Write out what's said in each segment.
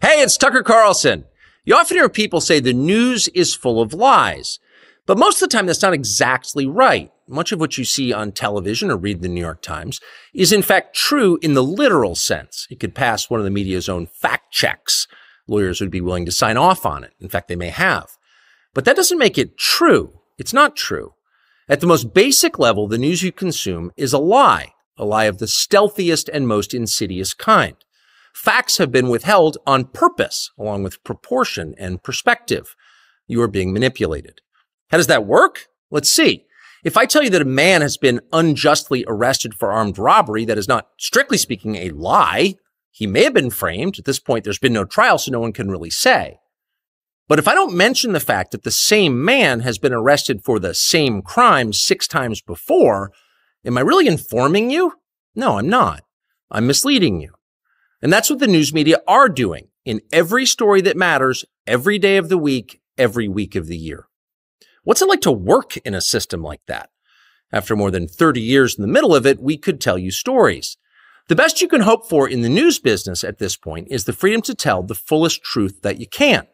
Hey, it's Tucker Carlson. You often hear people say the news is full of lies, but most of the time that's not exactly right. Much of what you see on television or read the New York Times is in fact true in the literal sense. It could pass one of the media's own fact checks. Lawyers would be willing to sign off on it. In fact, they may have. But that doesn't make it true. It's not true. At the most basic level, the news you consume is a lie of the stealthiest and most insidious kind. Facts have been withheld on purpose, along with proportion and perspective. You are being manipulated. How does that work? Let's see. If I tell you that a man has been unjustly arrested for armed robbery, that is not, strictly speaking, a lie. He may have been framed. At this point, there's been no trial, so no one can really say. But if I don't mention the fact that the same man has been arrested for the same crime 6 times before, am I really informing you? No, I'm not. I'm misleading you. And that's what the news media are doing in every story that matters, every day of the week, every week of the year. What's it like to work in a system like that? After more than 30 years in the middle of it, we could tell you stories. The best you can hope for in the news business at this point is the freedom to tell the fullest truth that you can.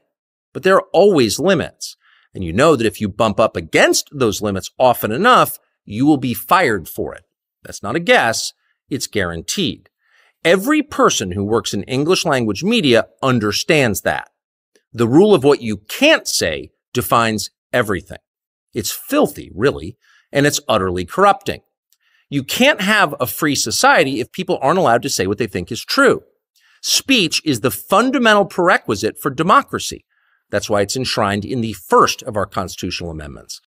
But there are always limits. And you know that if you bump up against those limits often enough, you will be fired for it. That's not a guess. It's guaranteed. Every person who works in English language media understands that. The rule of what you can't say defines everything. It's filthy, really, and it's utterly corrupting. You can't have a free society if people aren't allowed to say what they think is true. Speech is the fundamental prerequisite for democracy. That's why it's enshrined in the first of our constitutional amendments.